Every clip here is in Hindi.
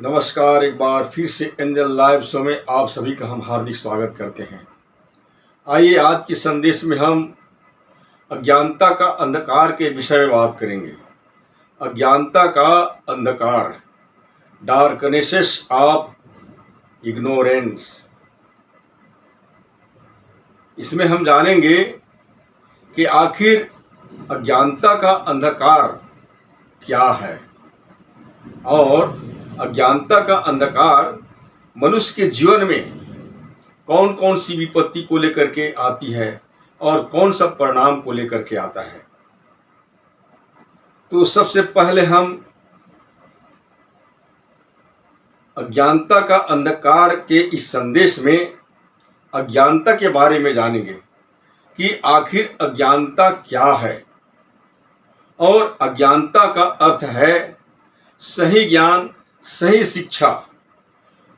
नमस्कार। एक बार फिर से एंजल लाइव शो में आप सभी का हम हार्दिक स्वागत करते हैं। आइए आज के संदेश में हम अज्ञानता का अंधकार के विषय में बात करेंगे। अज्ञानता का अंधकार, डार्कनेसेस ऑफ इग्नोरेंस। इसमें हम जानेंगे कि आखिर अज्ञानता का अंधकार क्या है और अज्ञानता का अंधकार मनुष्य के जीवन में कौन कौन सी विपत्ति को लेकर के आती है और कौन सा परिणाम को लेकर के आता है। तो सबसे पहले हम अज्ञानता का अंधकार के इस संदेश में अज्ञानता के बारे में जानेंगे कि आखिर अज्ञानता क्या है। और अज्ञानता का अर्थ है सही ज्ञान, सही शिक्षा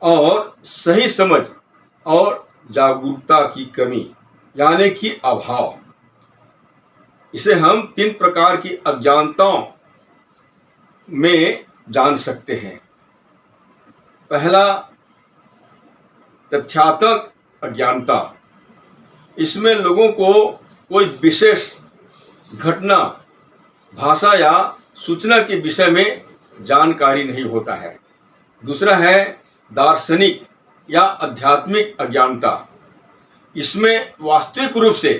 और सही समझ और जागरूकता की कमी, यानी कि अभाव। इसे हम 3 प्रकार की अज्ञानताओं में जान सकते हैं। पहला, तथ्यात्मक अज्ञानता। इसमें लोगों को कोई विशेष घटना, भाषा या सूचना के विषय में जानकारी नहीं होता है। दूसरा है दार्शनिक या आध्यात्मिक अज्ञानता। इसमें वास्तविक रूप से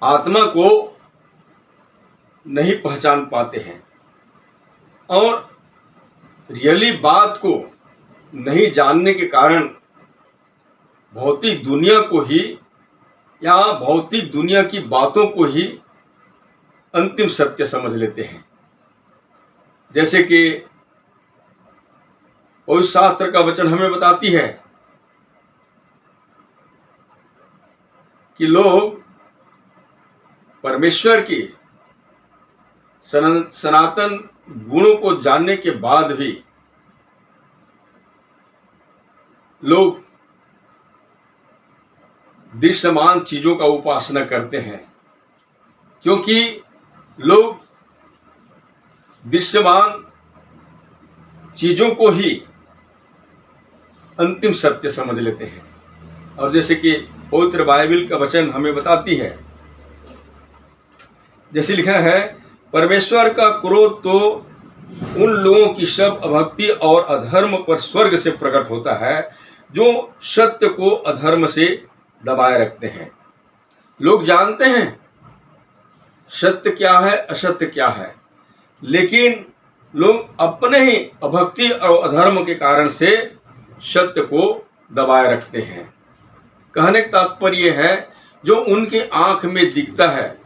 आत्मा को नहीं पहचान पाते हैं और रियली बात को नहीं जानने के कारण भौतिक दुनिया को ही या भौतिक दुनिया की बातों को ही अंतिम सत्य समझ लेते हैं। जैसे कि पवित्र शास्त्र का वचन हमें बताती है कि लोग परमेश्वर की सनातन गुणों को जानने के बाद भी लोग दृश्यमान चीजों का उपासना करते हैं, क्योंकि लोग दृश्यमान चीजों को ही अंतिम सत्य समझ लेते हैं। और जैसे कि पवित्र बाइबल का वचन हमें बताती है, जैसे लिखा है, परमेश्वर का क्रोध तो उन लोगों की सब अभक्ति और अधर्म पर स्वर्ग से प्रकट होता है जो सत्य को अधर्म से दबाए रखते हैं। लोग जानते हैं सत्य क्या है, असत्य क्या है, लेकिन लोग अपने ही अभक्ति और अधर्म के कारण से सत्य को दबाए रखते हैं। कहने का तात्पर्य है, जो उनके आंख में दिखता है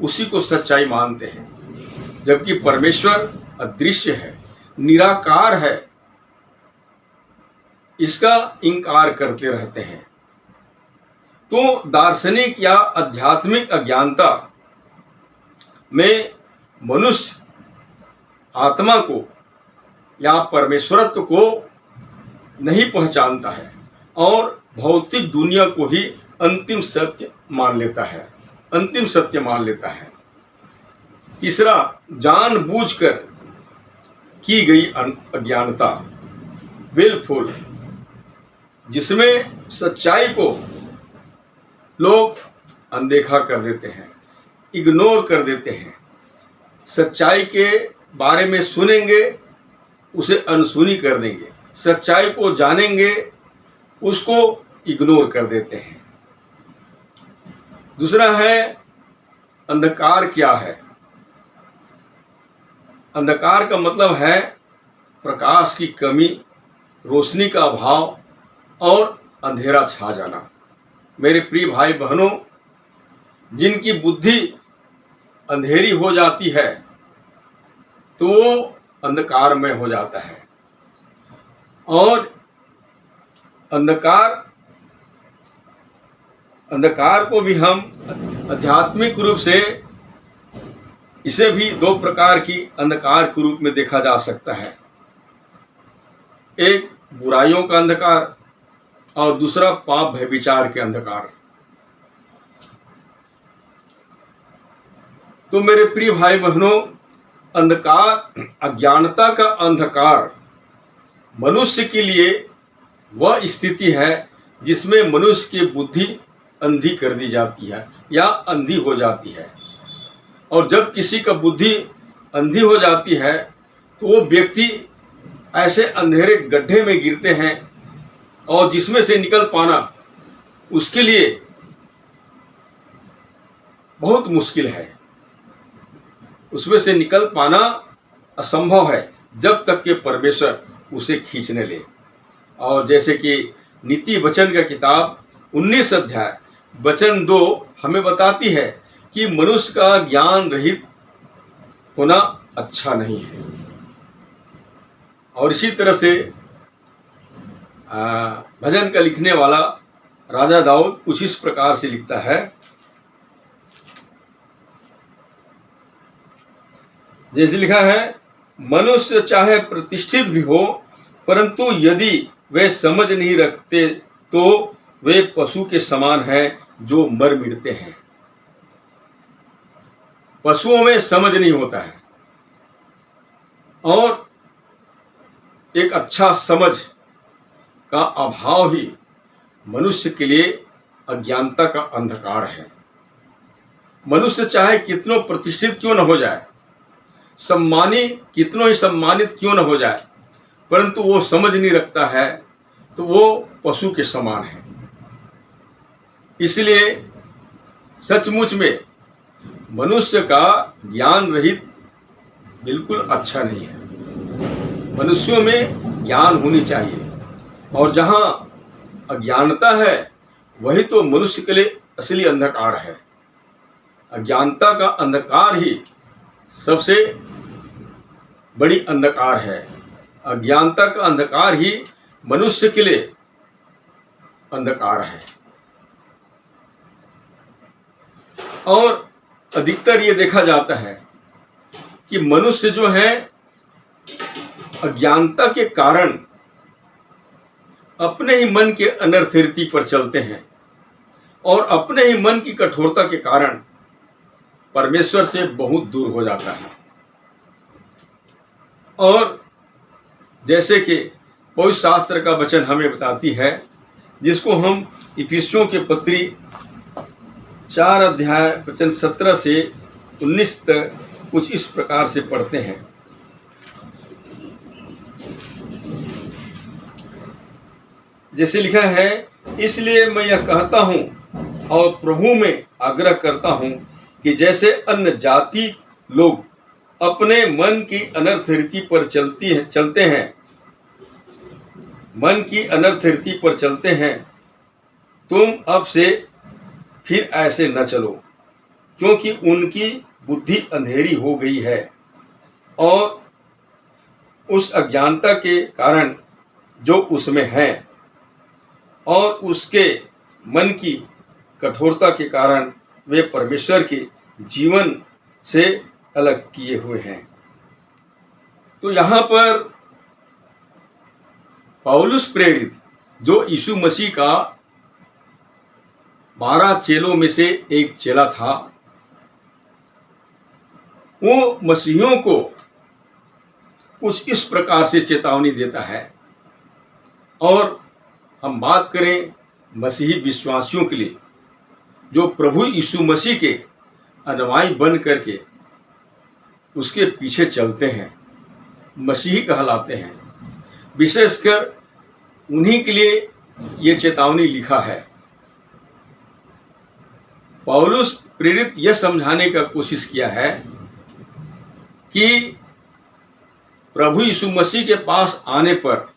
उसी को सच्चाई मानते हैं, जबकि परमेश्वर अदृश्य है, निराकार है, इसका इनकार करते रहते हैं। तो दार्शनिक या आध्यात्मिक अज्ञानता में मनुष्य आत्मा को या परमेश्वरत्व को नहीं पहचानता है और भौतिक दुनिया को ही अंतिम सत्य मान लेता है, अंतिम सत्य मान लेता है। तीसरा, जानबूझकर की गई अज्ञानता, विलफुल, जिसमें सच्चाई को लोग अनदेखा कर देते हैं, इग्नोर कर देते हैं। सच्चाई के बारे में सुनेंगे, उसे अनसुनी कर देंगे, सच्चाई को जानेंगे, उसको इग्नोर कर देते हैं। दूसरा है, अंधकार क्या है। अंधकार का मतलब है प्रकाश की कमी, रोशनी का अभाव और अंधेरा छा जाना। मेरे प्रिय भाई बहनों, जिनकी बुद्धि अंधेरी हो जाती है तो वो अंधकार में हो जाता है। और अंधकार को भी हम आध्यात्मिक रूप से, इसे भी 2 प्रकार की अंधकार के रूप में देखा जा सकता है। एक बुराइयों का अंधकार और दूसरा पाप व्यभिचार के अंधकार। तो मेरे प्रिय भाई बहनों, अंधकार, अज्ञानता का अंधकार मनुष्य के लिए वह स्थिति है जिसमें मनुष्य की बुद्धि अंधी कर दी जाती है या अंधी हो जाती है। और जब किसी का बुद्धि अंधी हो जाती है तो वो व्यक्ति ऐसे अंधेरे गड्ढे में गिरते हैं और जिसमें से निकल पाना उसके लिए बहुत मुश्किल है। उसमें से निकल पाना असंभव है जब तक कि परमेश्वर उसे खींचने ले। और जैसे कि नीति वचन का किताब 19 अध्याय वचन 2 हमें बताती है कि मनुष्य का ज्ञान रहित होना अच्छा नहीं है। और इसी तरह से भजन का लिखने वाला राजा दाऊद कुछ इस प्रकार से लिखता है, जैसे लिखा है, मनुष्य चाहे प्रतिष्ठित भी हो परंतु यदि वे समझ नहीं रखते तो वे पशु के समान हैं जो मर मिटते हैं। पशुओं में समझ नहीं होता है और एक अच्छा समझ का अभाव ही मनुष्य के लिए अज्ञानता का अंधकार है। मनुष्य चाहे कितनों प्रतिष्ठित क्यों न हो जाए, कितनों ही सम्मानित क्यों न हो जाए, परंतु वो समझ नहीं रखता है तो वो पशु के समान है। इसलिए सचमुच में मनुष्य का ज्ञान रहित बिल्कुल अच्छा नहीं है। मनुष्यों में ज्ञान होनी चाहिए और जहाँ अज्ञानता है वही तो मनुष्य के लिए असली अंधकार है। अज्ञानता का अंधकार ही सबसे बड़ी अंधकार है। अज्ञानता का अंधकार ही मनुष्य के लिए अंधकार है। और अधिकतर ये देखा जाता है कि मनुष्य जो है अज्ञानता के कारण अपने ही मन के अनर्थरीति पर चलते हैं और अपने ही मन की कठोरता के कारण परमेश्वर से बहुत दूर हो जाता है। और जैसे कि पवित्र शास्त्र का वचन हमें बताती है, जिसको हम इफिसियों के पत्री 4 अध्याय वचन 17 से 19 तक कुछ इस प्रकार से पढ़ते हैं। जैसे लिखा है, इसलिए मैं यह कहता हूँ और प्रभु में आग्रह करता हूँ कि जैसे अन्य जाति लोग अपने मन की अनर्थ रीति पर चलते हैं, तुम अब से फिर ऐसे न चलो, क्योंकि उनकी बुद्धि अंधेरी हो गई है और उस अज्ञानता के कारण जो उसमें है और उसके मन की कठोरता के कारण वे परमेश्वर के जीवन से अलग किए हुए हैं। तो यहाँ पर पौलुस प्रेरित जो यीशु मसीह का 12 चेलों में से एक चेला था, वो मसीहियों को कुछ इस प्रकार से चेतावनी देता है। और हम बात करें मसीही विश्वासियों के लिए जो प्रभु यीशु मसीह के अनुयायी बन करके उसके पीछे चलते हैं, मसीही कहलाते हैं, विशेषकर उन्हीं के लिए ये चेतावनी लिखा है। पौलुस प्रेरित यह समझाने का कोशिश किया है कि प्रभु यीशु मसीह के पास आने पर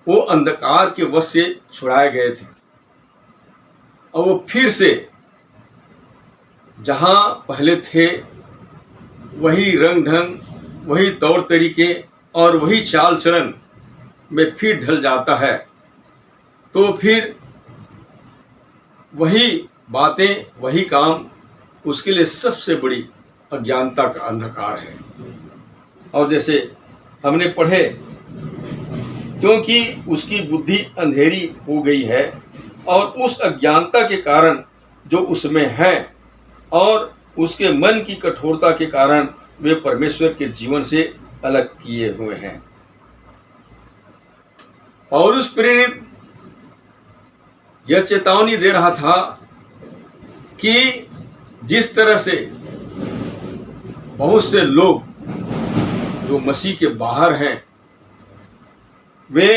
वो अंधकार के वश से छुड़ाए गए थे और वो फिर से जहां पहले थे वही रंग ढंग, वही तौर तरीके और वही चाल चलन में फिर ढल जाता है, तो फिर वही बातें, वही काम उसके लिए सबसे बड़ी अज्ञानता का अंधकार है। और जैसे हमने पढ़े, क्योंकि उसकी बुद्धि अंधेरी हो गई है और उस अज्ञानता के कारण जो उसमें है और उसके मन की कठोरता के कारण वे परमेश्वर के जीवन से अलग किए हुए हैं। पौलुस प्रेरित यह चेतावनी दे रहा था कि जिस तरह से बहुत से लोग जो मसीह के बाहर हैं, वे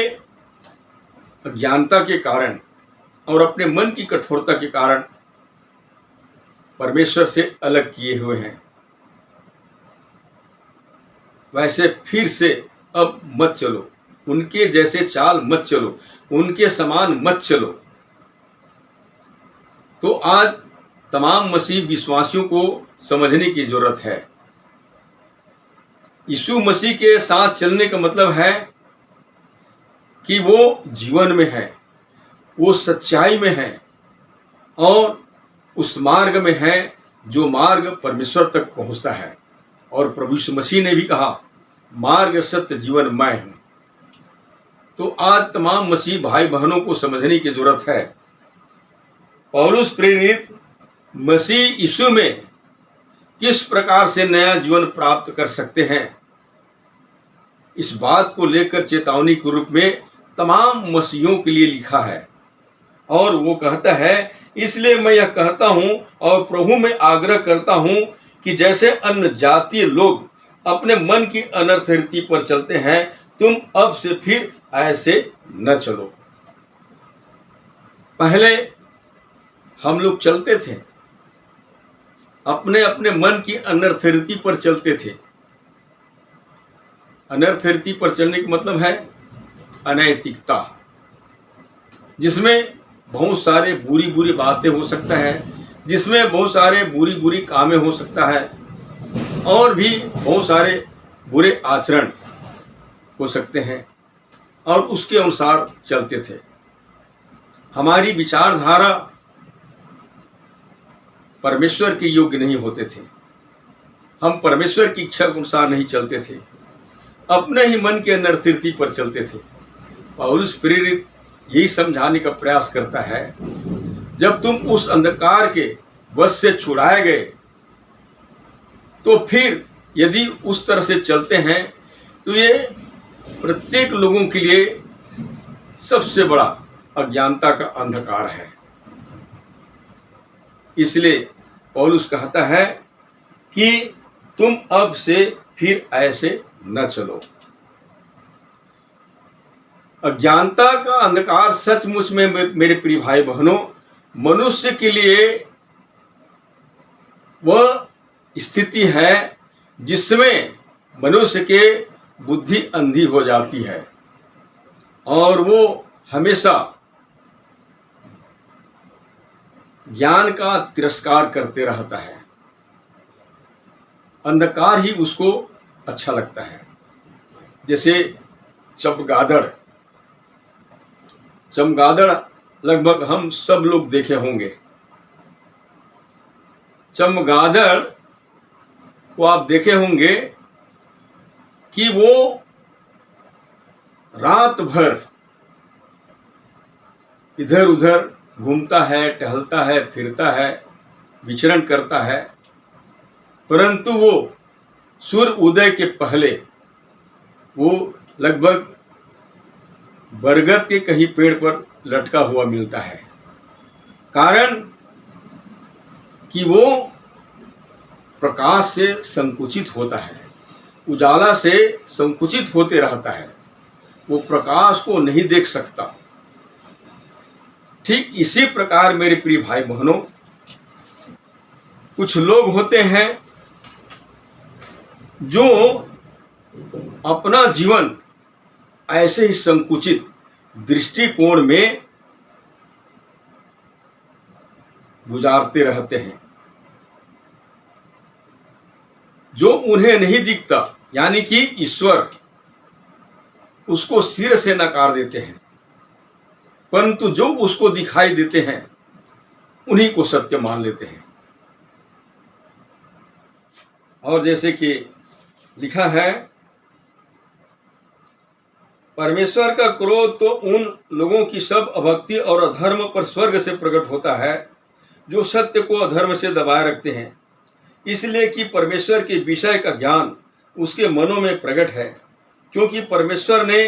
अज्ञानता के कारण और अपने मन की कठोरता के कारण परमेश्वर से अलग किए हुए हैं, वैसे फिर से अब मत चलो, उनके जैसे चाल मत चलो, उनके समान मत चलो। तो आज तमाम मसीह विश्वासियों को समझने की जरूरत है। यीशु मसीह के साथ चलने का मतलब है कि वो जीवन में है, वो सच्चाई में है और उस मार्ग में है जो मार्ग परमेश्वर तक पहुंचता है। और प्रभु यीशु मसीह ने भी कहा, मार्ग सत्य जीवन मैं हूं। तो आज तमाम मसीह भाई बहनों को समझने की जरूरत है, पौलुस प्रेरित मसीह यीशु में किस प्रकार से नया जीवन प्राप्त कर सकते हैं, इस बात को लेकर चेतावनी के रूप में तमाम मसीहियों के लिए लिखा है। और वो कहता है, इसलिए मैं यह कहता हूं और प्रभु में आग्रह करता हूं कि जैसे अन्य जातीय लोग अपने मन की अनर्थ रीति पर चलते हैं, तुम अब से फिर ऐसे न चलो। पहले हम लोग चलते थे, अपने अपने मन की अनर्थ रीति पर चलते थे। अनर्थ रीति पर चलने का मतलब है अनैतिकता, जिसमें बहुत सारे बुरी बुरी बातें हो सकता है, जिसमें बहुत सारे बुरी बुरी कामें हो सकता है और भी बहुत सारे बुरे आचरण हो सकते हैं, और उसके अनुसार चलते थे। हमारी विचारधारा परमेश्वर के योग्य नहीं होते थे, हम परमेश्वर की इच्छा के अनुसार नहीं चलते थे, अपने ही मन के अनर्थ पर चलते थे। पौलुस प्रेरित यही समझाने का प्रयास करता है, जब तुम उस अंधकार के वश से छुड़ाए गए, तो फिर यदि उस तरह से चलते हैं तो ये प्रत्येक लोगों के लिए सबसे बड़ा अज्ञानता का अंधकार है। इसलिए पौलुस कहता है कि तुम अब से फिर ऐसे न चलो। अज्ञानता का अंधकार सचमुच में मेरे प्रिय भाई बहनों, मनुष्य के लिए वह स्थिति है जिसमें मनुष्य के बुद्धि अंधी हो जाती है और वो हमेशा ज्ञान का तिरस्कार करते रहता है। अंधकार ही उसको अच्छा लगता है। जैसे चमगादड़ लगभग हम सब लोग देखे होंगे। चमगादड़ को आप देखे होंगे कि वो रात भर इधर उधर घूमता है, टहलता है, फिरता है, विचरण करता है, परंतु वो सूर्य उदय के पहले वो लगभग बरगद के कहीं पेड़ पर लटका हुआ मिलता है। कारण कि वो प्रकाश से संकुचित होता है, उजाला से संकुचित होते रहता है, वो प्रकाश को नहीं देख सकता। ठीक इसी प्रकार मेरे प्रिय भाई बहनों, कुछ लोग होते हैं जो अपना जीवन ऐसे ही संकुचित दृष्टिकोण में गुजारते रहते हैं, जो उन्हें नहीं दिखता, यानी कि ईश्वर, उसको सिर से नकार देते हैं, परंतु जो उसको दिखाई देते हैं उन्हीं को सत्य मान लेते हैं। और जैसे कि लिखा है, परमेश्वर का क्रोध तो उन लोगों की सब अभक्ति और अधर्म पर स्वर्ग से प्रकट होता है जो सत्य को अधर्म से दबाए रखते हैं, इसलिए कि परमेश्वर के विषय का ज्ञान उसके मनों में प्रकट है, क्योंकि परमेश्वर ने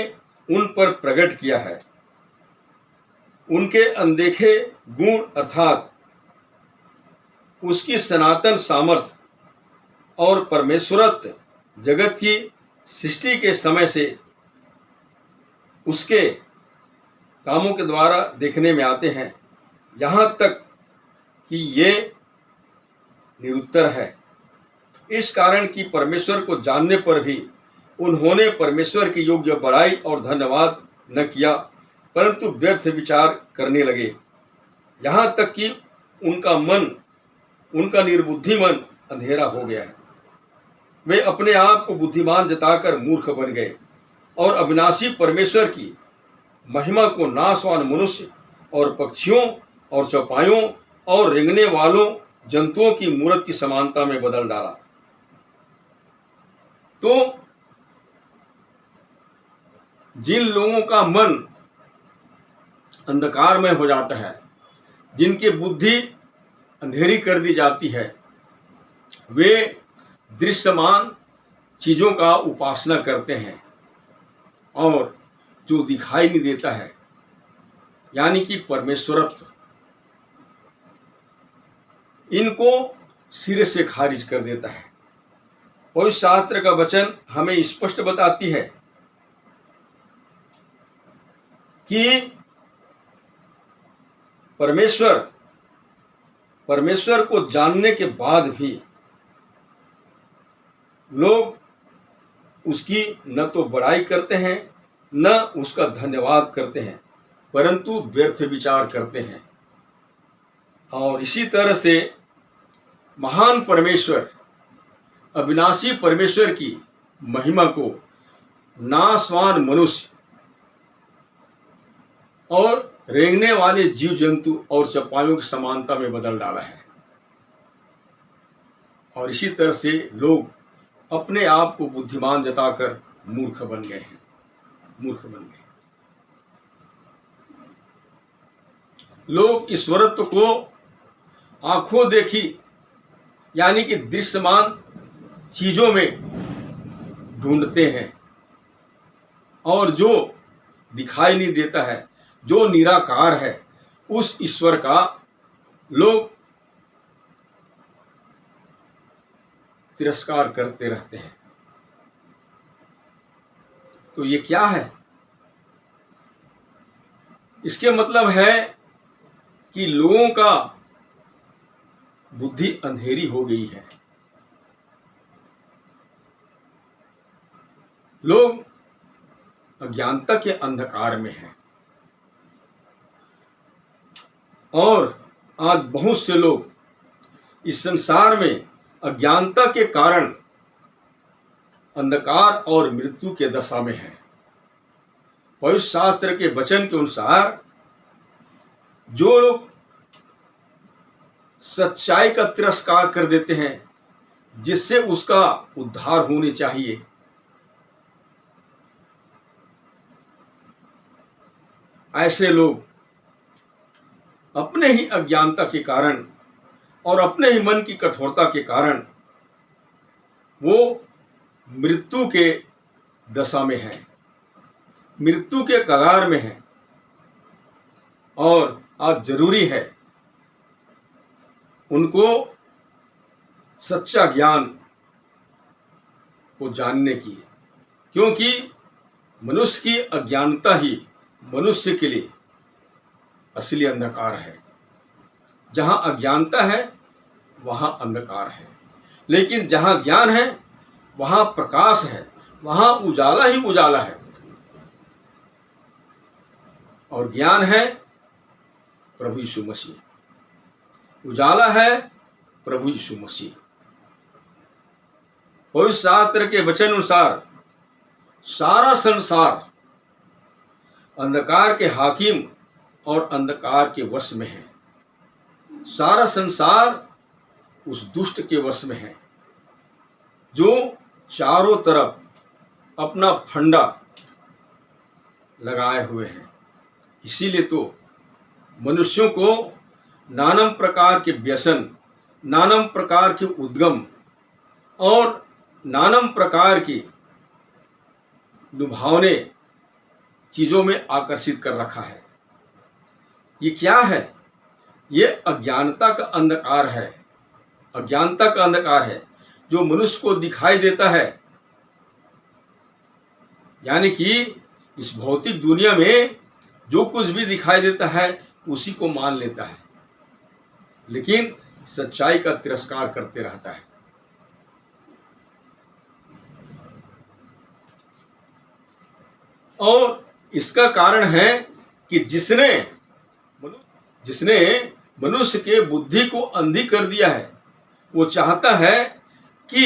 उन पर प्रकट किया है। उनके अनदेखे गुण अर्थात उसकी सनातन सामर्थ्य और परमेश्वरत्व जगत की सृष्टि के समय से उसके कामों के द्वारा देखने में आते हैं, यहाँ तक कि ये निरुत्तर है। इस कारण कि परमेश्वर को जानने पर भी उन्होंने परमेश्वर के योग्य बड़ाई और धन्यवाद न किया, परंतु व्यर्थ विचार करने लगे, यहाँ तक कि उनका निर्बुद्धि मन अंधेरा हो गया है। वे अपने आप को बुद्धिमान जताकर मूर्ख बन गए और अविनाशी परमेश्वर की महिमा को नाशवान मनुष्य और पक्षियों और चौपायों और रेंगने वालों जंतुओं की मूर्त की समानता में बदल डाला। तो जिन लोगों का मन अंधकारमय हो जाता है, जिनकी बुद्धि अंधेरी कर दी जाती है, वे दृश्यमान चीजों का उपासना करते हैं और जो दिखाई नहीं देता है, यानी कि परमेश्वरत्व, इनको सिरे से खारिज कर देता है। और शास्त्र का वचन हमें स्पष्ट बताती है कि परमेश्वर को जानने के बाद भी लोग उसकी न तो बड़ाई करते हैं, न उसका धन्यवाद करते हैं, परंतु व्यर्थ विचार करते हैं। और इसी तरह से महान परमेश्वर, अविनाशी परमेश्वर की महिमा को नाशवान मनुष्य और रेंगने वाले जीव जंतु और चौपायों की समानता में बदल डाला है। और इसी तरह से लोग अपने आप को बुद्धिमान जताकर मूर्ख बन गए। लोग ईश्वरत्व को आंखों देखी यानी कि दृश्यमान चीजों में ढूंढते हैं, और जो दिखाई नहीं देता है, जो निराकार है, उस ईश्वर का लोग तिरस्कार करते रहते हैं। तो ये क्या है? इसके मतलब है कि लोगों का बुद्धि अंधेरी हो गई है। लोग अज्ञानता के अंधकार में हैं, और आज बहुत से लोग इस संसार में अज्ञानता के कारण अंधकार और मृत्यु के दशा में हैं। पवित्र शास्त्र के वचन के अनुसार जो लोग सच्चाई का तिरस्कार कर देते हैं, जिससे उसका उद्धार होने चाहिए, ऐसे लोग अपने ही अज्ञानता के कारण और अपने ही मन की कठोरता के कारण वो मृत्यु के दशा में है, मृत्यु के कगार में है। और आज जरूरी है उनको सच्चा ज्ञान को जानने की, क्योंकि मनुष्य की अज्ञानता ही मनुष्य के लिए असली अंधकार है। जहां अज्ञानता है वहां अंधकार है, लेकिन जहां ज्ञान है वहां प्रकाश है, वहां उजाला ही उजाला है। और ज्ञान है प्रभु यीशु मसीह, उजाला है प्रभु यीशु मसीह। पवित्र शास्त्र के वचन अनुसार सारा संसार अंधकार के हाकिम और अंधकार के वश में है। सारा संसार उस दुष्ट के वश में है जो चारों तरफ अपना फंडा लगाए हुए हैं। इसीलिए तो मनुष्यों को नाना प्रकार के व्यसन, नाना प्रकार के उद्गम और नाना प्रकार की लुभावने चीजों में आकर्षित कर रखा है। ये क्या है? ये अज्ञानता का अंधकार है। अज्ञानता का अंधकार है जो मनुष्य को दिखाई देता है, यानी कि इस भौतिक दुनिया में जो कुछ भी दिखाई देता है उसी को मान लेता है, लेकिन सच्चाई का तिरस्कार करते रहता है। और इसका कारण है कि जिसने मनुष्य के बुद्धि को अंधी कर दिया है, वो चाहता है कि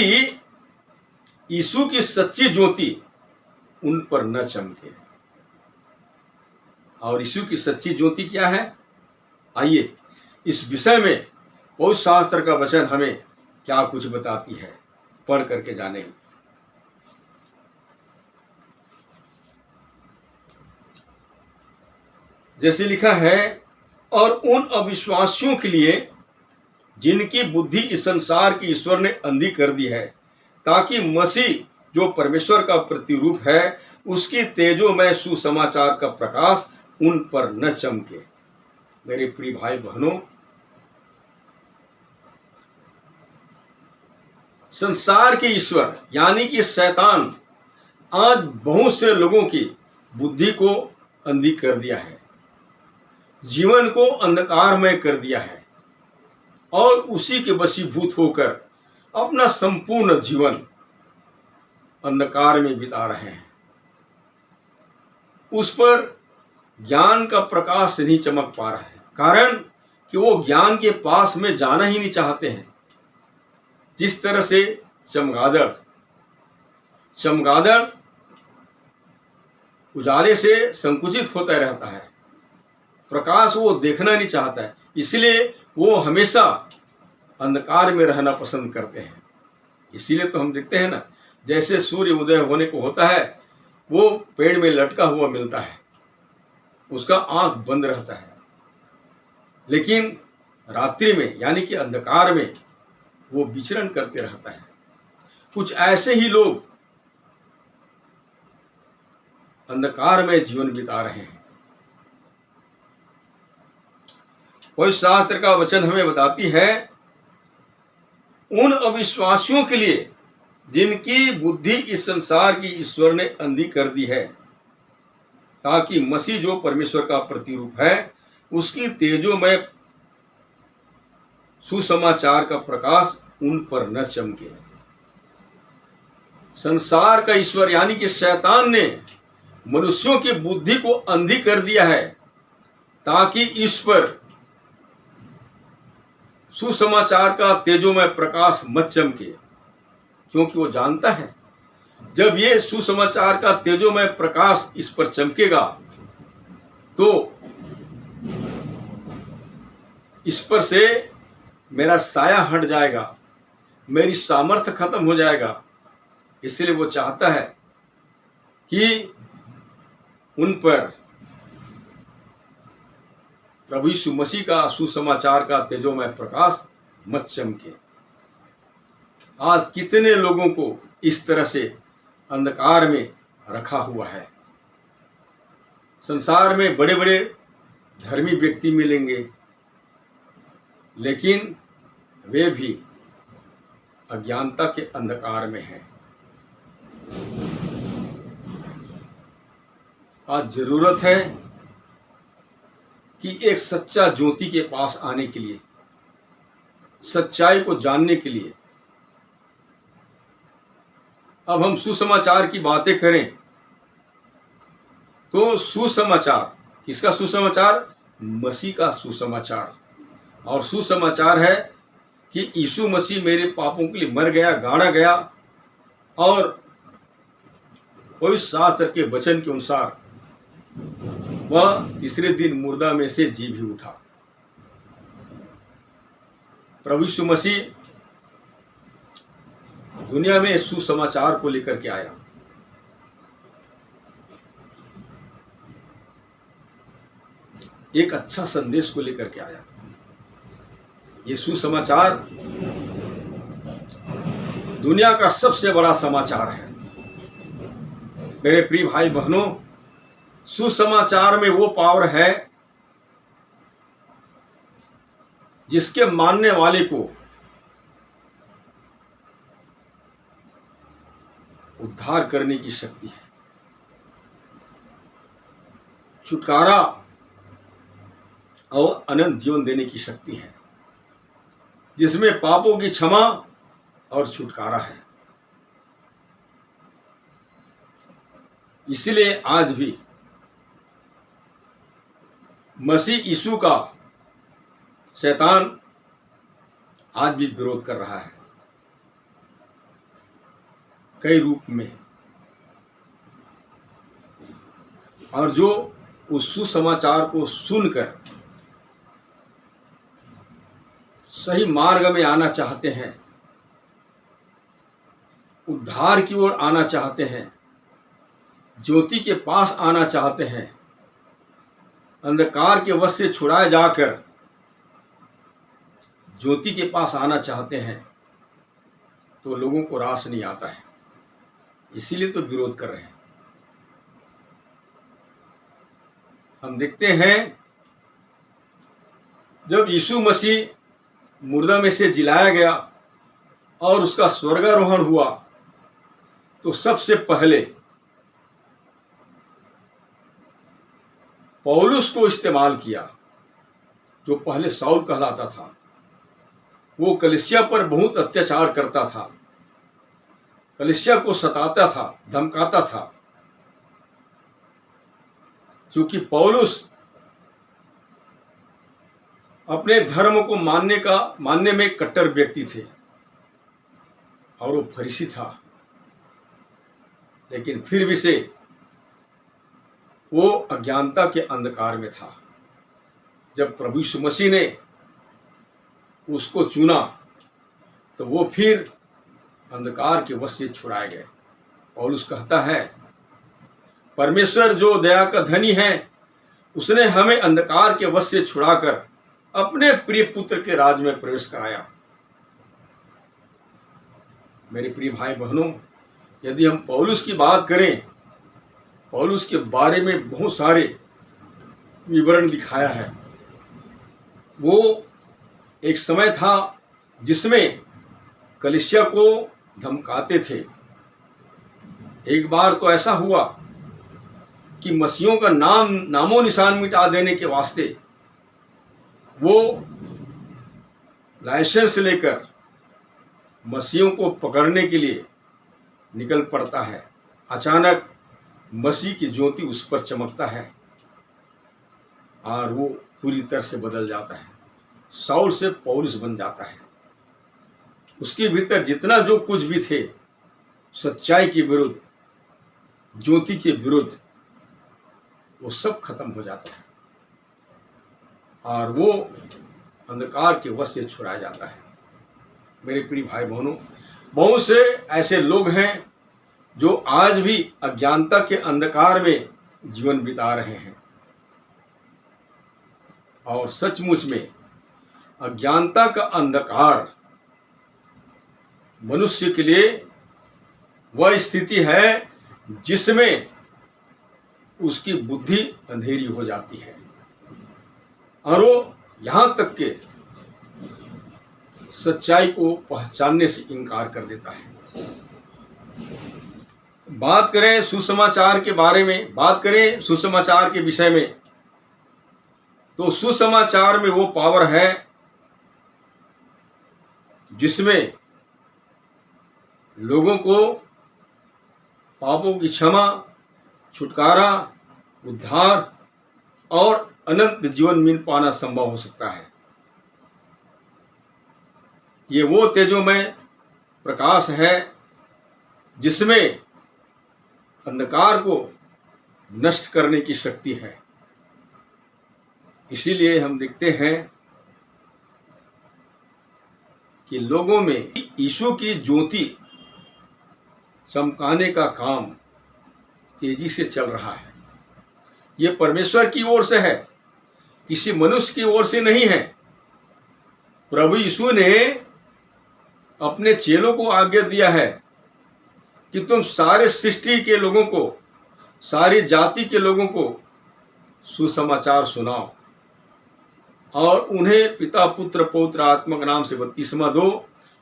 यीशु की सच्ची ज्योति उन पर न चमके। और यीशु की सच्ची ज्योति क्या है? आइए इस विषय में पवित्र शास्त्र का वचन हमें क्या कुछ बताती है, पढ़ करके जानेंगे। जैसे लिखा है, और उन अविश्वासियों के लिए जिनकी बुद्धि इस संसार की ईश्वर ने अंधी कर दी है, ताकि मसीह जो परमेश्वर का प्रतिरूप है उसकी तेजोमय सुसमाचार का प्रकाश उन पर न चमके। मेरे प्रिय भाई बहनों, संसार के ईश्वर यानी कि शैतान आज बहुत से लोगों की बुद्धि को अंधी कर दिया है, जीवन को अंधकारमय कर दिया है और उसी के वशीभूत होकर अपना संपूर्ण जीवन अंधकार में बिता रहे हैं। उस पर ज्ञान का प्रकाश नहीं चमक पा रहा है, कारण कि वो ज्ञान के पास में जाना ही नहीं चाहते हैं। जिस तरह से चमगादड़ उजाले से संकुचित होता रहता है, प्रकाश वो देखना नहीं चाहता है, इसलिए वो हमेशा अंधकार में रहना पसंद करते हैं। इसीलिए तो हम देखते हैं ना, जैसे सूर्य उदय होने को होता है वो पेड़ में लटका हुआ मिलता है, उसका आंख बंद रहता है, लेकिन रात्रि में यानी कि अंधकार में वो विचरण करते रहता है। कुछ ऐसे ही लोग अंधकार में जीवन बिता रहे हैं। पवित्र शास्त्र का वचन हमें बताती है, उन अविश्वासियों के लिए जिनकी बुद्धि इस संसार की ईश्वर ने अंधी कर दी है, ताकि मसीह जो परमेश्वर का प्रतिरूप है उसकी तेजोमय सुसमाचार का प्रकाश उन पर न चमके। संसार का ईश्वर यानी कि शैतान ने मनुष्यों की बुद्धि को अंधी कर दिया है, ताकि इस पर सुसमाचार का तेजोमय प्रकाश मत चमके, क्योंकि वो जानता है जब ये सुसमाचार का तेजोमय प्रकाश इस पर चमकेगा तो इस पर से मेरा साया हट जाएगा, मेरी सामर्थ्य खत्म हो जाएगा। इसलिए वो चाहता है कि उन पर प्रभु यीशु मसीह का सुसमाचार का तेजोमय प्रकाश मत चमके। आज कितने लोगों को इस तरह से अंधकार में रखा हुआ है। संसार में बड़े बड़े धर्मी व्यक्ति मिलेंगे, लेकिन वे भी अज्ञानता के अंधकार में हैं। आज जरूरत है कि एक सच्चा ज्योति के पास आने के लिए, सच्चाई को जानने के लिए। अब हम सुसमाचार की बातें करें तो सुसमाचार किसका सुसमाचार? मसीह का सुसमाचार। और सुसमाचार है कि यीशु मसीह मेरे पापों के लिए मर गया, गाड़ा गया और पवित्र शास्त्र के वचन के अनुसार वह तीसरे दिन मुर्दा में से जी भी उठा। प्रभु यीशु मसीह दुनिया में सुसमाचार को लेकर के आया। एक अच्छा संदेश को लेकर के आया। ये सुसमाचार दुनिया का सबसे बड़ा समाचार है। मेरे प्रिय भाई बहनों, सुसमाचार में वो पावर है जिसके मानने वाले को उद्धार करने की शक्ति है, छुटकारा और अनंत जीवन देने की शक्ति है, जिसमें पापों की क्षमा और छुटकारा है। इसलिए आज भी मसीह यीशु का शैतान आज भी विरोध कर रहा है कई रूप में, और जो उस सुसमाचार को सुनकर सही मार्ग में आना चाहते हैं, उद्धार की ओर आना चाहते हैं, ज्योति के पास आना चाहते हैं, अंधकार के वश से छुड़ाए जाकर ज्योति के पास आना चाहते हैं, तो लोगों को रास नहीं आता है, इसीलिए तो विरोध कर रहे हैं। हम देखते हैं जब यीशु मसीह मुर्दा में से जिलाया गया और उसका स्वर्गारोहण हुआ, तो सबसे पहले पौलुस को इस्तेमाल किया, जो पहले साउल कहलाता था। वो कलीसिया पर बहुत अत्याचार करता था, कलीसिया को सताता था, धमकाता था, क्योंकि पौलुस अपने धर्म को मानने में कट्टर व्यक्ति थे और वो फरीसी था। लेकिन फिर भी से वो अज्ञानता के अंधकार में था। जब प्रभु यीशु मसीह ने उसको चुना तो वो फिर अंधकार के वश से छुड़ाए गए। पौलुस कहता है, परमेश्वर जो दया का धनी है, उसने हमें अंधकार के वश से छुड़ाकर अपने प्रिय पुत्र के राज में प्रवेश कराया। मेरे प्रिय भाई बहनों, यदि हम पौलुस की बात करें, पौलुस के बारे में बहुत सारे विवरण दिखाया है। वो एक समय था जिसमें कलीसिया को धमकाते थे। एक बार तो ऐसा हुआ कि मसीहों का नामो निशान मिटा देने के वास्ते वो लाइसेंस लेकर मसीहों को पकड़ने के लिए निकल पड़ता है। अचानक मसीह की ज्योति उस पर चमकता है और वो पूरी तरह से बदल जाता है, साउल से पौलुस बन जाता है। उसके भीतर जितना जो कुछ भी थे, सच्चाई के विरुद्ध, ज्योति के विरुद्ध, वो सब खत्म हो जाता है और वो अंधकार के वश से छुड़ाया जाता है। मेरे प्रिय भाई बहनों, बहुत से ऐसे लोग हैं जो आज भी अज्ञानता के अंधकार में जीवन बिता रहे हैं, और सचमुच में अज्ञानता का अंधकार मनुष्य के लिए वह स्थिति है जिसमें उसकी बुद्धि अंधेरी हो जाती है और वो यहां तक के सच्चाई को पहचानने से इनकार कर देता है। बात करें सुसमाचार के बारे में, बात करें सुसमाचार के विषय में, तो सुसमाचार में वो पावर है जिसमें लोगों को पापों की क्षमा, छुटकारा, उद्धार और अनंत जीवन मिल पाना संभव हो सकता है। ये वो तेजोमय प्रकाश है जिसमें अंधकार को नष्ट करने की शक्ति है। इसीलिए हम देखते हैं कि लोगों में यीशु की ज्योति चमकाने का काम तेजी से चल रहा है। ये परमेश्वर की ओर से है, किसी मनुष्य की ओर से नहीं है। प्रभु यीशु ने अपने चेलों को आज्ञा दिया है कि तुम सारे सृष्टि के लोगों को सारी जाति के लोगों को सुसमाचार सुनाओ और उन्हें पिता पुत्र पवित्र आत्मा के नाम से बपतिस्मा दो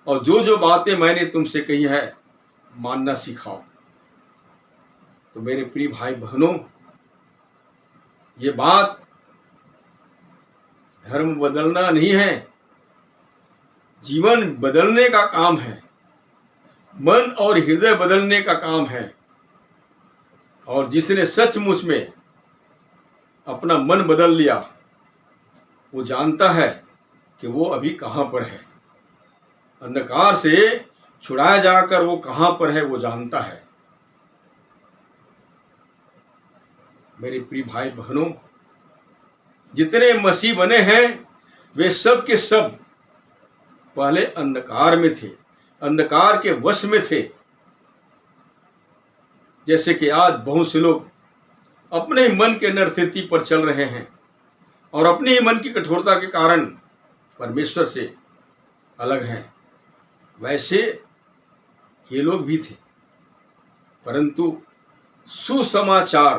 और जो जो बातें मैंने तुमसे कही है मानना सिखाओ। तो मेरे प्रिय भाई बहनों, ये बात धर्म बदलना नहीं है, जीवन बदलने का काम है, मन और हृदय बदलने का काम है। और जिसने सचमुच में अपना मन बदल लिया वो जानता है कि वो अभी कहाँ पर है। अंधकार से छुड़ाया जाकर वो कहाँ पर है वो जानता है। मेरे प्रिय भाई बहनों, जितने मसीह बने हैं वे सब के सब पहले अंधकार में थे, अंधकार के वश में थे। जैसे कि आज बहुत से लोग अपने ही मन के नरसिरती पर चल रहे हैं और अपने ही मन की कठोरता के कारण परमेश्वर से अलग हैं, वैसे ये लोग भी थे। परंतु सुसमाचार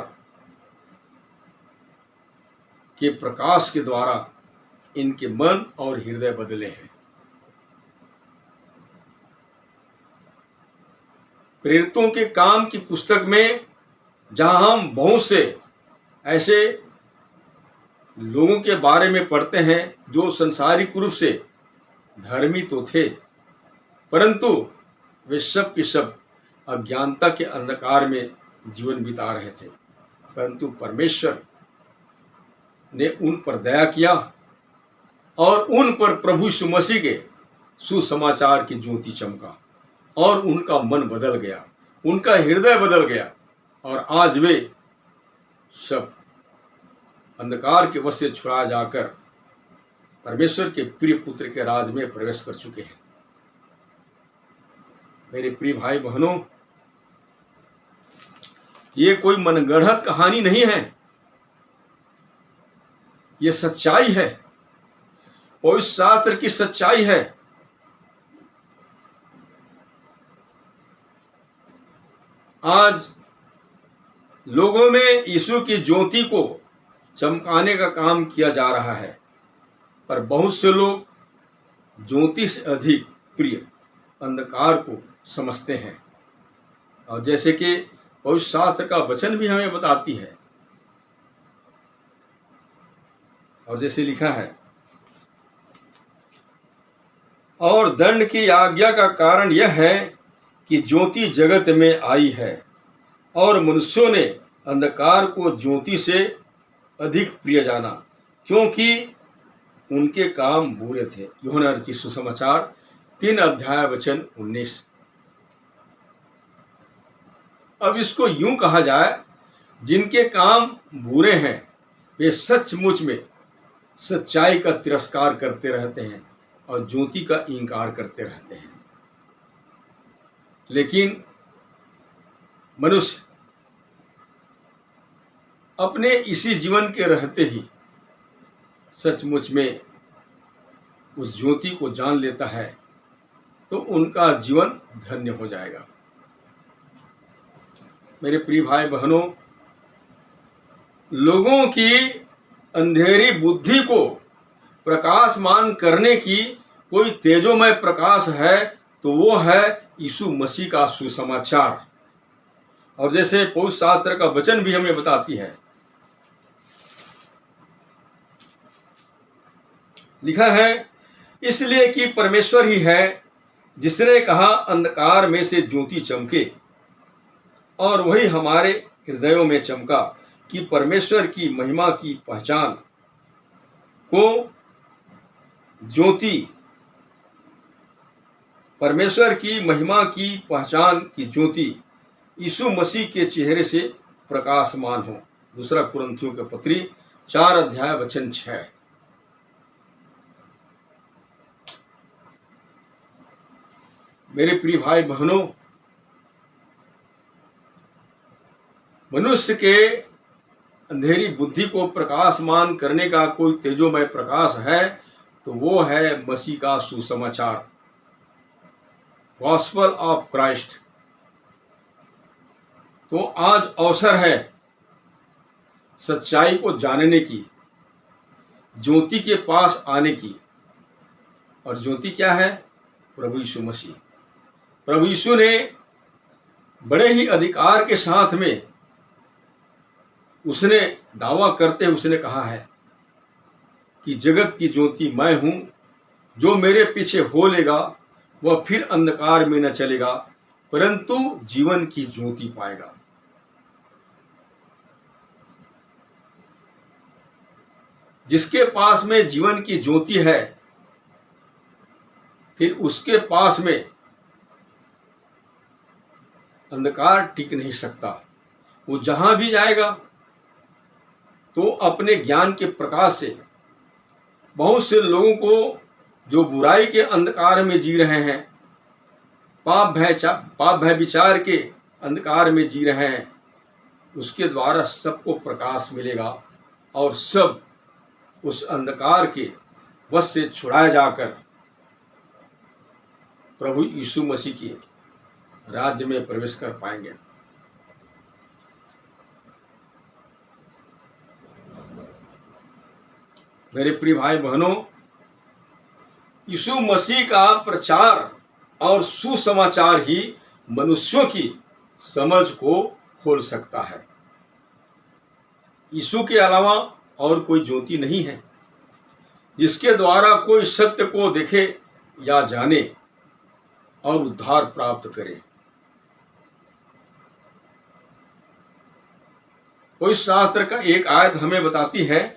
के प्रकाश के द्वारा इनके मन और हृदय बदले हैं। प्रेरितों के काम की पुस्तक में जहां हम बहुत से ऐसे लोगों के बारे में पढ़ते हैं जो संसारिक रूप से धर्मी तो थे, परंतु वे सब के सब अज्ञानता के अंधकार में जीवन बिता रहे थे। परंतु परमेश्वर ने उन पर दया किया और उन पर प्रभु यीशु मसीह के सुसमाचार की ज्योति चमका और उनका मन बदल गया, उनका हृदय बदल गया और आज वे सब अंधकार के वश से छुड़ा जाकर परमेश्वर के प्रिय पुत्र के राज में प्रवेश कर चुके हैं। मेरे प्रिय भाई बहनों, ये कोई मनगढ़ंत कहानी नहीं है, ये सच्चाई है, पवित्र शास्त्र की सच्चाई है। आज लोगों में यीशु की ज्योति को चमकाने का काम किया जा रहा है, पर बहुत से लोग ज्योति से अधिक प्रिय अंधकार को समझते हैं। और जैसे कि पवित्र शास्त्र का वचन भी हमें बताती है, और जैसे लिखा है, और दंड की आज्ञा का कारण यह है कि ज्योति जगत में आई है और मनुष्यों ने अंधकार को ज्योति से अधिक प्रिय जाना, क्योंकि उनके काम बुरे थे। यूहन्ना रचित सुसमाचार 3 अध्याय वचन 19। अब इसको यूं कहा जाए, जिनके काम बुरे हैं वे सचमुच में सच्चाई का तिरस्कार करते रहते हैं और ज्योति का इंकार करते रहते हैं। लेकिन मनुष्य अपने इसी जीवन के रहते ही सचमुच में उस ज्योति को जान लेता है तो उनका जीवन धन्य हो जाएगा। मेरे प्रिय भाई बहनों, लोगों की अंधेरी बुद्धि को प्रकाशमान करने की कोई तेजोमय प्रकाश है तो वो है यीशु मसीह का सुसमाचार। और जैसे पवित्र शास्त्र का वचन भी हमें बताती है, लिखा है, इसलिए कि परमेश्वर ही है जिसने कहा अंधकार में से ज्योति चमके, और वही हमारे हृदयों में चमका कि परमेश्वर की महिमा की पहचान को ज्योति, परमेश्वर की महिमा की पहचान की ज्योति यीशु मसीह के चेहरे से प्रकाशमान हो। 2 कुरिन्थियों के पत्री 4 अध्याय वचन 6। मेरे प्रिय भाई बहनों, मनुष्य के अंधेरी बुद्धि को प्रकाशमान करने का कोई तेजोमय प्रकाश है तो वो है मसीह का सुसमाचार, गॉस्पेल ऑफ क्राइस्ट। तो आज अवसर है सच्चाई को जानने की, ज्योति के पास आने की। और ज्योति क्या है? प्रभु यीशु मसीह। प्रभु यीशु ने बड़े ही अधिकार के साथ में उसने दावा करते हुए उसने कहा है कि जगत की ज्योति मैं हूं, जो मेरे पीछे हो लेगा वह फिर अंधकार में न चलेगा परंतु जीवन की ज्योति पाएगा। जिसके पास में जीवन की ज्योति है फिर उसके पास में अंधकार टिक नहीं सकता। वो जहां भी जाएगा तो अपने ज्ञान के प्रकाश से बहुत से लोगों को जो बुराई के अंधकार में जी रहे हैं, पाप भय विचार के अंधकार में जी रहे हैं, उसके द्वारा सबको प्रकाश मिलेगा और सब उस अंधकार के वश से छुड़ाए जाकर प्रभु यीशु मसीह के राज्य में प्रवेश कर पाएंगे। मेरे प्रिय भाई बहनों, यीशु मसीह का प्रचार और सुसमाचार ही मनुष्यों की समझ को खोल सकता है। यीशु के अलावा और कोई ज्योति नहीं है जिसके द्वारा कोई सत्य को देखे या जाने और उद्धार प्राप्त करे। कोई शास्त्र का एक आयत हमें बताती है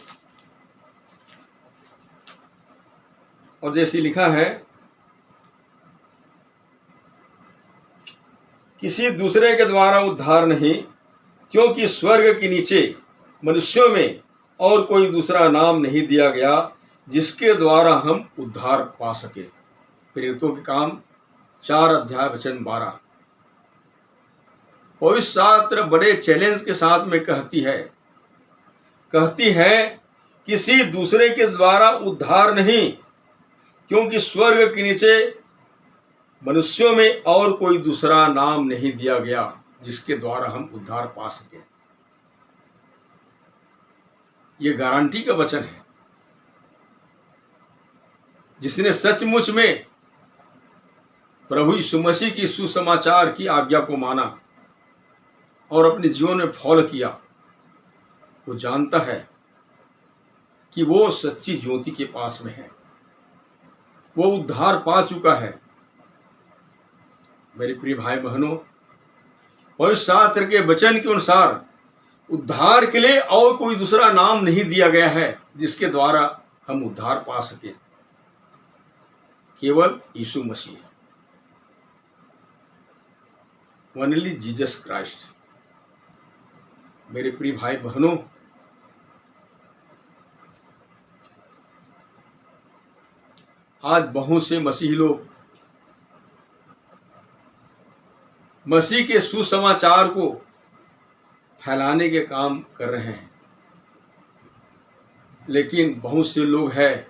और जैसे लिखा है, किसी दूसरे के द्वारा उद्धार नहीं, क्योंकि स्वर्ग के नीचे मनुष्यों में और कोई दूसरा नाम नहीं दिया गया जिसके द्वारा हम उद्धार पा सके। प्रेरितों के काम 4 अध्याय वचन 12। पवित्र शास्त्र बड़े चैलेंज के साथ में कहती है किसी दूसरे के द्वारा उद्धार नहीं, क्योंकि स्वर्ग के नीचे मनुष्यों में और कोई दूसरा नाम नहीं दिया गया जिसके द्वारा हम उद्धार पा सके। ये गारंटी का वचन है। जिसने सचमुच में प्रभु यीशु मसीह की सुसमाचार की आज्ञा को माना और अपने जीवन में फॉलो किया, वो जानता है कि वो सच्ची ज्योति के पास में है, वो उद्धार पा चुका है। मेरे प्रिय भाई बहनों, पवित्र शास्त्र के वचन के अनुसार उद्धार के लिए और कोई दूसरा नाम नहीं दिया गया है जिसके द्वारा हम उद्धार पा सके, केवल यीशु मसीह, ओनली जीसस क्राइस्ट। मेरे प्रिय भाई बहनों, आज बहुत से मसीही लोग मसीह के सुसमाचार को फैलाने के काम कर रहे हैं, लेकिन बहुत से लोग हैं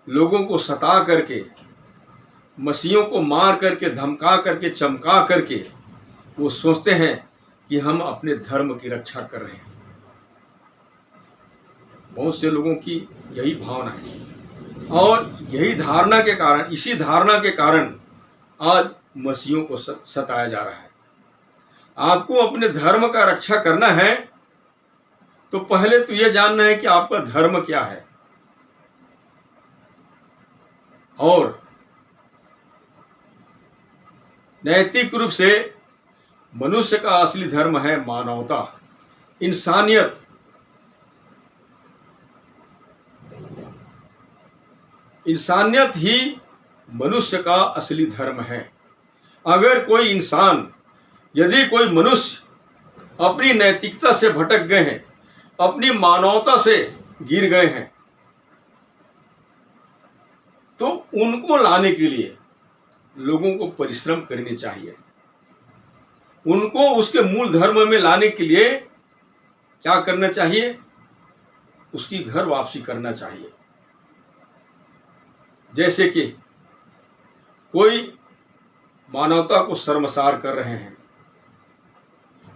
लोगों को सता करके, मसीहों को मार करके, धमका करके, चमका करके वो सोचते हैं कि हम अपने धर्म की रक्षा कर रहे हैं। बहुत से लोगों की यही भावना है और यही धारणा के कारण, इसी धारणा के कारण आज मसीहों को सताया जा रहा है। आपको अपने धर्म का रक्षा करना है तो पहले तो यह जानना है कि आपका धर्म क्या है, और नैतिक रूप से मनुष्य का असली धर्म है मानवता, इंसानियत। इंसानियत ही मनुष्य का असली धर्म है। अगर कोई इंसान, यदि कोई मनुष्य अपनी नैतिकता से भटक गए हैं, अपनी मानवता से गिर गए हैं, तो उनको लाने के लिए लोगों को परिश्रम करनी चाहिए। उनको उसके मूल धर्म में लाने के लिए क्या करना चाहिए? उसकी घर वापसी करना चाहिए। जैसे कि कोई मानवता को शर्मसार कर रहे हैं,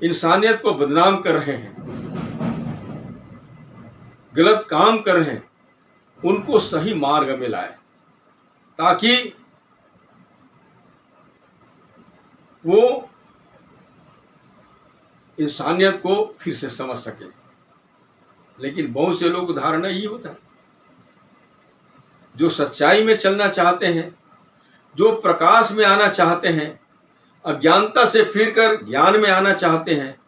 इंसानियत को बदनाम कर रहे हैं, गलत काम कर रहे हैं, उनको सही मार्ग में लाए ताकि वो इंसानियत को फिर से समझ सके। लेकिन बहुत से लोग उदाहरण यही होता है, जो सच्चाई में चलना चाहते हैं, जो प्रकाश में आना चाहते हैं, अज्ञानता से फिरकर ज्ञान में आना चाहते हैं,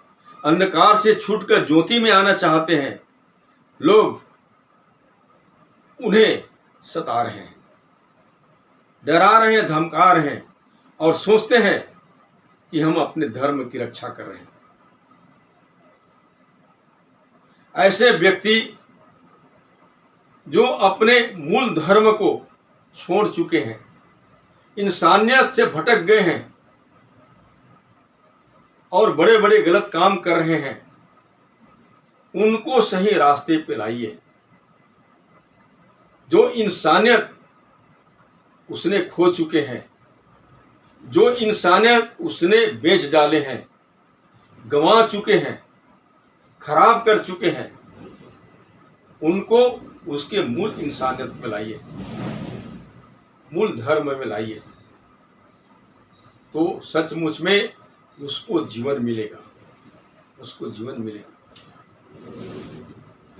अंधकार से छूटकर ज्योति में आना चाहते हैं, लोग उन्हें सता रहे हैं, डरा रहे हैं, धमका रहे हैं और सोचते हैं कि हम अपने धर्म की रक्षा कर रहे हैं। ऐसे व्यक्ति जो अपने मूल धर्म को छोड़ चुके हैं, इंसानियत से भटक गए हैं और बड़े बड़े गलत काम कर रहे हैं, उनको सही रास्ते पे लाइए। जो इंसानियत उसने खो चुके हैं, जो इंसानियत उसने बेच डाले हैं, गंवा चुके हैं, खराब कर चुके हैं, उनको उसके मूल इंसानियत में लाइए, मूल धर्म में लाइए, तो सचमुच में उसको जीवन मिलेगा, उसको जीवन मिलेगा।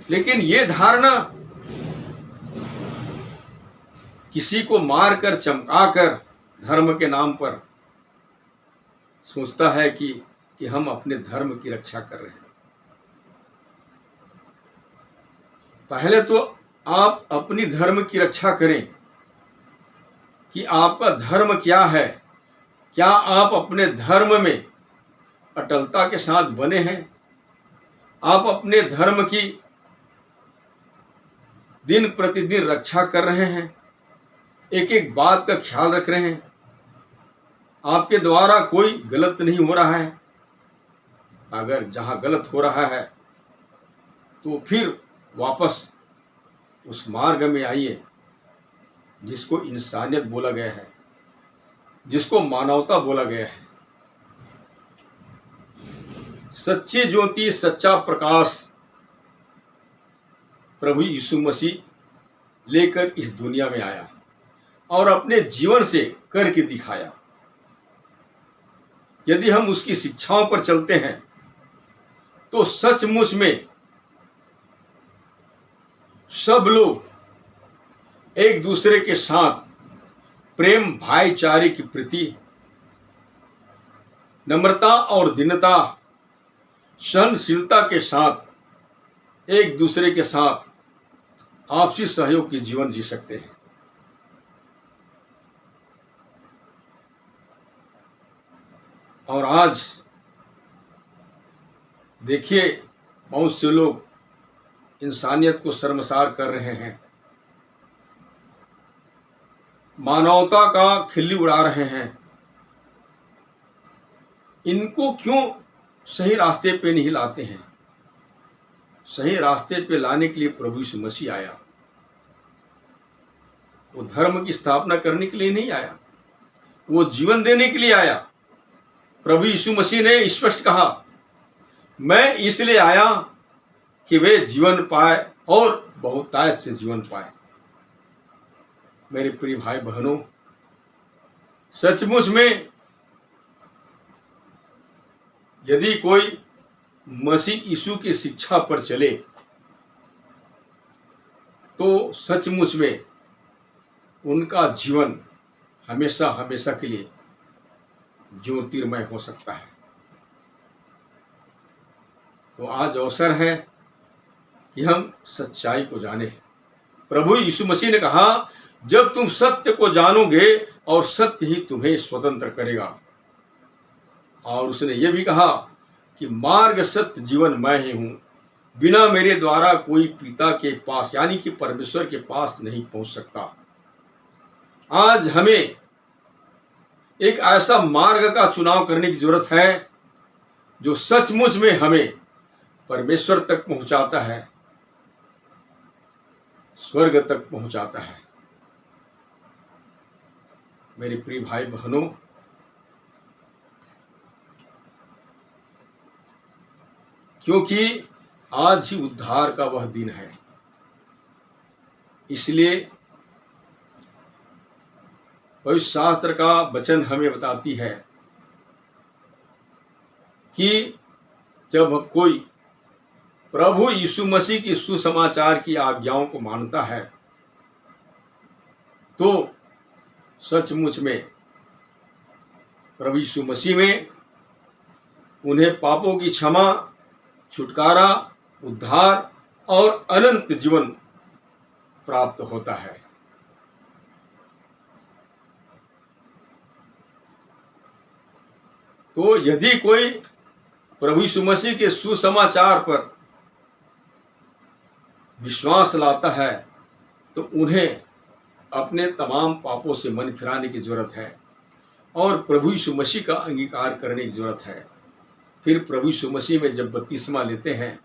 लेकिन ये धारणा किसी को मारकर चमकाकर धर्म के नाम पर सोचता है कि हम अपने धर्म की रक्षा कर रहे हैं। पहले तो आप अपनी धर्म की रक्षा करें कि आपका धर्म क्या है, क्या आप अपने धर्म में अटलता के साथ बने हैं, आप अपने धर्म की दिन प्रतिदिन रक्षा कर रहे हैं, एक एक बात का ख्याल रख रहे हैं, आपके द्वारा कोई गलत नहीं हो रहा है। अगर जहां गलत हो रहा है तो फिर वापस उस मार्ग में आइए जिसको इंसानियत बोला गया है, जिसको मानवता बोला गया है। सच्ची ज्योति, सच्चा प्रकाश प्रभु यीशु मसीह लेकर इस दुनिया में आया और अपने जीवन से करके दिखाया। यदि हम उसकी शिक्षाओं पर चलते हैं तो सचमुच में सब लोग एक दूसरे के साथ प्रेम, भाईचारे की प्रति, नम्रता और दीनता, सहनशीलता के साथ एक दूसरे के साथ आपसी सहयोग की जीवन जी सकते हैं। और आज देखिए, बहुत से लोग इंसानियत को शर्मसार कर रहे हैं, मानवता का खिल्ली उड़ा रहे हैं। इनको क्यों सही रास्ते पे नहीं लाते हैं? सही रास्ते पे लाने के लिए प्रभु यीशु मसीह आया। वो धर्म की स्थापना करने के लिए नहीं आया, वो जीवन देने के लिए आया। प्रभु यीशु मसीह ने स्पष्ट कहा, मैं इसलिए आया कि वे जीवन पाए और बहुतायत से जीवन पाए। मेरे प्रिय भाई बहनों, सचमुच में यदि कोई मसीह यीशु की शिक्षा पर चले तो सचमुच में उनका जीवन हमेशा हमेशा के लिए ज्योतिर्मय हो सकता है। तो आज अवसर है कि हम सच्चाई को जानें। प्रभु यीशु मसीह ने कहा, जब तुम सत्य को जानोगे और सत्य ही तुम्हें स्वतंत्र करेगा। और उसने ये भी कहा कि मार्ग, सत्य, जीवन मैं ही हूं, बिना मेरे द्वारा कोई पिता के पास यानी कि परमेश्वर के पास नहीं पहुंच सकता। आज हमें एक ऐसा मार्ग का चुनाव करने की जरूरत है जो सचमुच में हमें परमेश्वर तक पहुंचाता है, स्वर्ग तक पहुंचाता है। मेरे प्रिय भाई बहनों, क्योंकि आज ही उद्धार का वह दिन है। इसलिए पवित्र शास्त्र का वचन हमें बताती है कि जब कोई प्रभु यीशु मसीह की सुसमाचार की आज्ञाओं को मानता है तो सचमुच में प्रभु यीशु मसीह में उन्हें पापों की क्षमा, छुटकारा, उद्धार और अनंत जीवन प्राप्त होता है। तो यदि कोई प्रभु यीशु मसीह के सुसमाचार पर विश्वास लाता है तो उन्हें अपने तमाम पापों से मन फिराने की जरूरत है और प्रभु यीशु मसीह का अंगीकार करने की जरूरत है। फिर प्रभु यीशु मसीह में जब बपतिस्मा लेते हैं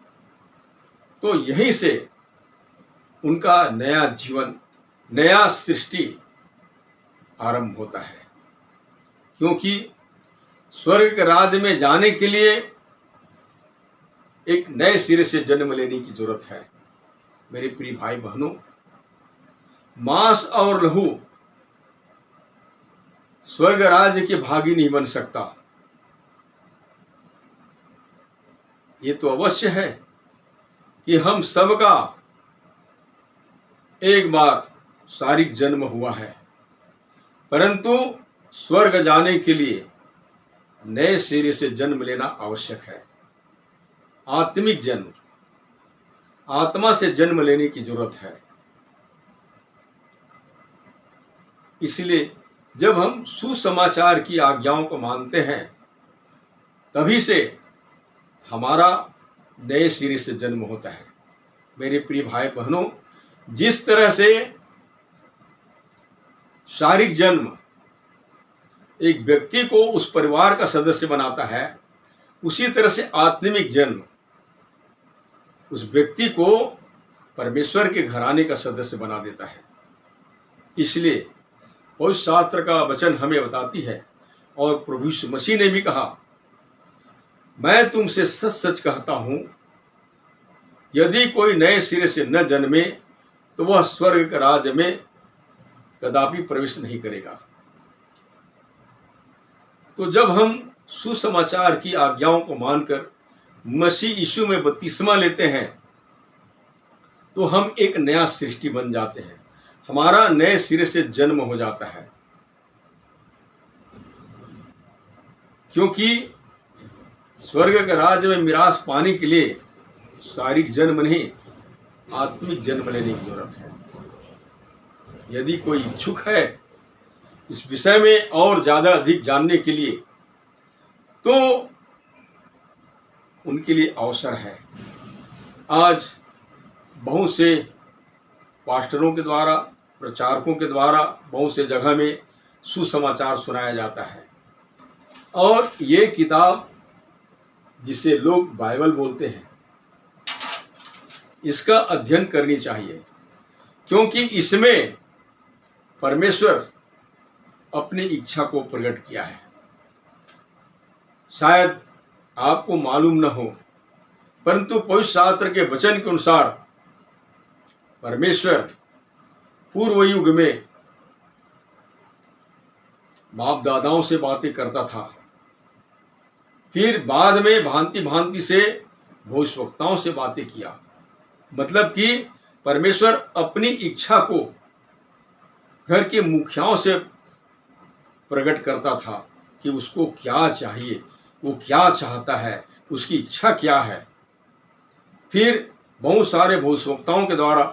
तो यहीं से उनका नया जीवन, नया सृष्टि आरंभ होता है। क्योंकि स्वर्ग के राज्य में जाने के लिए एक नए सिरे से जन्म लेने की जरूरत है। मेरे प्रिय भाई बहनों, मांस और लहू स्वर्ग राज्य के भागी नहीं बन सकता। ये तो अवश्य है कि हम सबका एक बार शारीरिक जन्म हुआ है, परंतु स्वर्ग जाने के लिए नए सिरे से जन्म लेना आवश्यक है। आत्मिक जन्म, आत्मा से जन्म लेने की जरूरत है। इसलिए जब हम सुसमाचार की आज्ञाओं को मानते हैं तभी से हमारा नए सिरे से जन्म होता है। मेरे प्रिय भाई बहनों, जिस तरह से शारीरिक जन्म एक व्यक्ति को उस परिवार का सदस्य बनाता है, उसी तरह से आत्मिक जन्म उस व्यक्ति को परमेश्वर के घराने का सदस्य बना देता है। इसलिए पवित्र शास्त्र का वचन हमें बताती है और प्रभु यीशु मसीह ने भी कहा, मैं तुमसे सच सच कहता हूं, यदि कोई नए सिरे से न जन्मे तो वह स्वर्ग के राज्य में कदापि प्रवेश नहीं करेगा। तो जब हम सुसमाचार की आज्ञाओं को मानकर मसीह यीशु में बपतिस्मा लेते हैं तो हम एक नया सृष्टि बन जाते हैं। हमारा नए सिरे से जन्म हो जाता है। क्योंकि स्वर्ग के राज्य में मिरास पाने के लिए शारीरिक जन्म नहीं, आत्मिक जन्म लेने की जरूरत है। यदि कोई इच्छुक है इस विषय में और ज्यादा अधिक जानने के लिए तो उनके लिए अवसर है। आज बहुत से पास्टरों के द्वारा, प्रचारकों के द्वारा बहुत से जगह में सुसमाचार सुनाया जाता है और ये किताब जिसे लोग बाइबल बोलते हैं, इसका अध्ययन करनी चाहिए। क्योंकि इसमें परमेश्वर अपनी इच्छा को प्रकट किया है। शायद आपको मालूम न हो, परंतु पवित्र शास्त्र के वचन के अनुसार परमेश्वर पूर्व युग में बाप दादाओं से बातें करता था, फिर बाद में भांति भांति से भविष्यवक्ताओं से बातें किया। मतलब कि परमेश्वर अपनी इच्छा को घर के मुखियाओं से प्रकट करता था कि उसको क्या चाहिए, वो क्या चाहता है, उसकी इच्छा क्या है। फिर बहुत सारे भविष्यवक्ताओं के द्वारा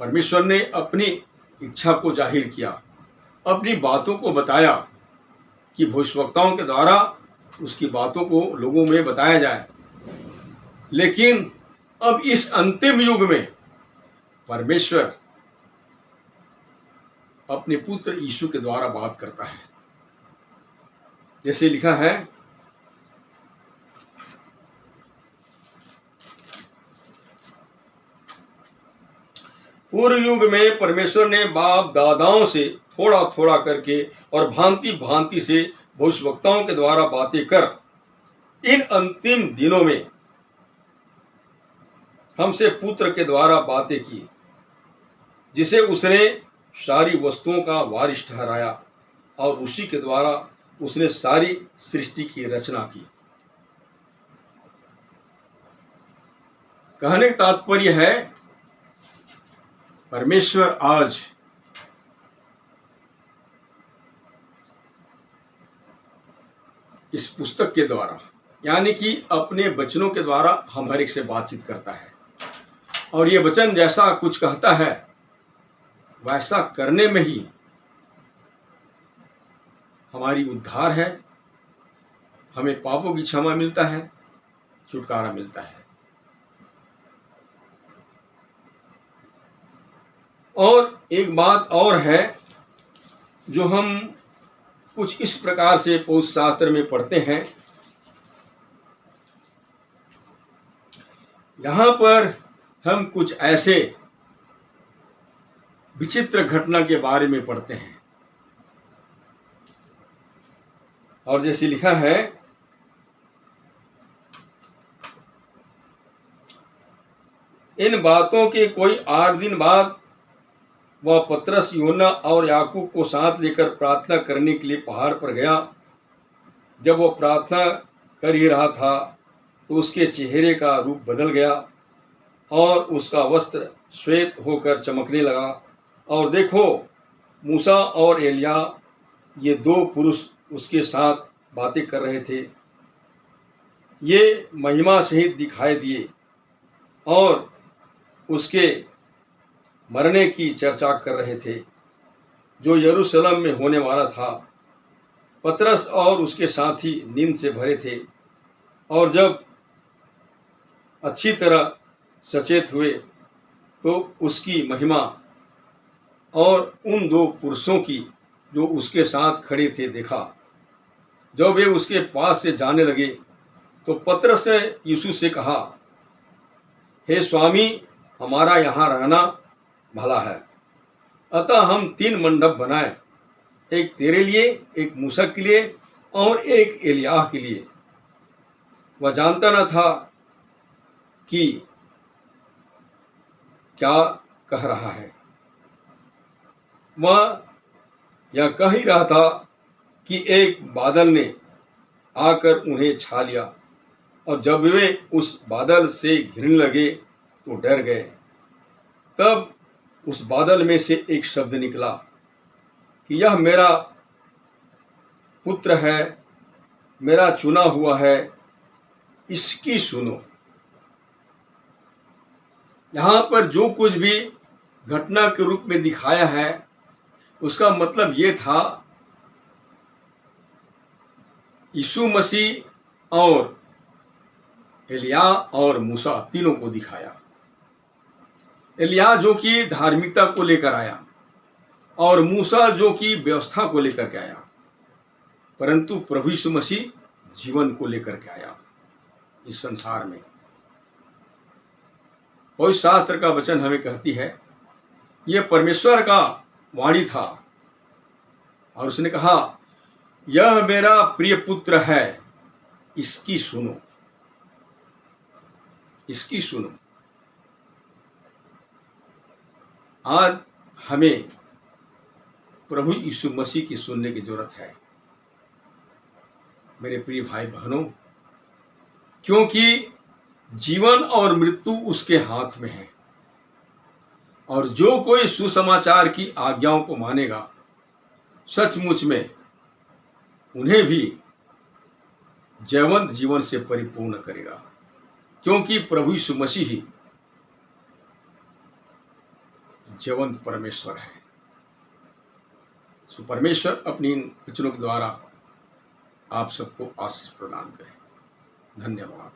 परमेश्वर ने अपनी इच्छा को जाहिर किया, अपनी बातों को बताया कि भविष्यवक्ताओं के द्वारा उसकी बातों को लोगों में बताया जाए। लेकिन अब इस अंतिम युग में परमेश्वर अपने पुत्र यीशु के द्वारा बात करता है। जैसे लिखा है, पूर्व युग में परमेश्वर ने बाप दादाओं से थोड़ा थोड़ा करके और भांति भांति से भविष्यवक्ताओं के द्वारा बातें कर इन अंतिम दिनों में हमसे पुत्र के द्वारा बातें की, जिसे उसने सारी वस्तुओं का वारिस ठहराया और उसी के द्वारा उसने सारी सृष्टि की रचना की। कहने का तात्पर्य है, परमेश्वर आज इस पुस्तक के द्वारा, यानी कि अपने वचनों के द्वारा हम हर एक से बातचीत करता है, और ये वचन जैसा कुछ कहता है वैसा करने में ही हमारी उद्धार है, हमें पापों की क्षमा मिलता है, छुटकारा मिलता है। और एक बात और है जो हम कुछ इस प्रकार से पौरुष शास्त्र में पढ़ते हैं। यहाँ पर हम कुछ ऐसे विचित्र घटना के बारे में पढ़ते हैं, और जैसे लिखा है, इन बातों के कोई 8 दिन बाद वह पतरस, यूहन्ना और याकूब को साथ लेकर प्रार्थना करने के लिए पहाड़ पर गया। जब वह प्रार्थना कर ही रहा था तो उसके चेहरे का रूप बदल गया और उसका वस्त्र श्वेत होकर चमकने लगा, और देखो, मूसा और एलिया, ये 2 पुरुष उसके साथ बातें कर रहे थे। ये महिमा सहित दिखाई दिए और उसके मरने की चर्चा कर रहे थे जो यरूशलेम में होने वाला था। पतरस और उसके साथी नींद से भरे थे, और जब अच्छी तरह सचेत हुए तो उसकी महिमा और उन 2 पुरुषों की जो उसके साथ खड़े थे देखा। जब वे उसके पास से जाने लगे तो पतरस ने यीशु से कहा, हे स्वामी, हमारा यहाँ रहना भला है। अतः हम 3 मंडप बनाए, एक तेरे लिए, एक मूसा के लिए और एक एलियाह के लिए। वह जानता न था कि क्या कह रहा है। वह यह कह ही रहा था कि एक बादल ने आकर उन्हें छा लिया, और जब वे उस बादल से घिरने लगे तो डर गए। तब उस बादल में से एक शब्द निकला कि यह मेरा पुत्र है, मेरा चुना हुआ है, इसकी सुनो। यहाँ पर जो कुछ भी घटना के रूप में दिखाया है उसका मतलब ये था, यीशु मसीह और एलिया और मूसा तीनों को दिखाया। एलिया जो कि धार्मिकता को लेकर आया और मूसा जो कि व्यवस्था को लेकर के आया, परंतु प्रभु यीशु मसीह जीवन को लेकर के आया इस संसार में। और शास्त्र का वचन हमें कहती है, यह परमेश्वर का वाणी था, और उसने कहा, यह मेरा प्रिय पुत्र है, इसकी सुनो, इसकी सुनो। आज हमें प्रभु यीशु मसीह की सुनने की जरूरत है मेरे प्रिय भाई बहनों, क्योंकि जीवन और मृत्यु उसके हाथ में है, और जो कोई सुसमाचार की आज्ञाओं को मानेगा सचमुच में उन्हें भी जयवंत जीवन से परिपूर्ण करेगा, क्योंकि प्रभु यीशु मसीह ही जयवंत परमेश्वर है। सो परमेश्वर अपनी इन वचनों के द्वारा आप सबको आशीष प्रदान करें। धन्यवाद।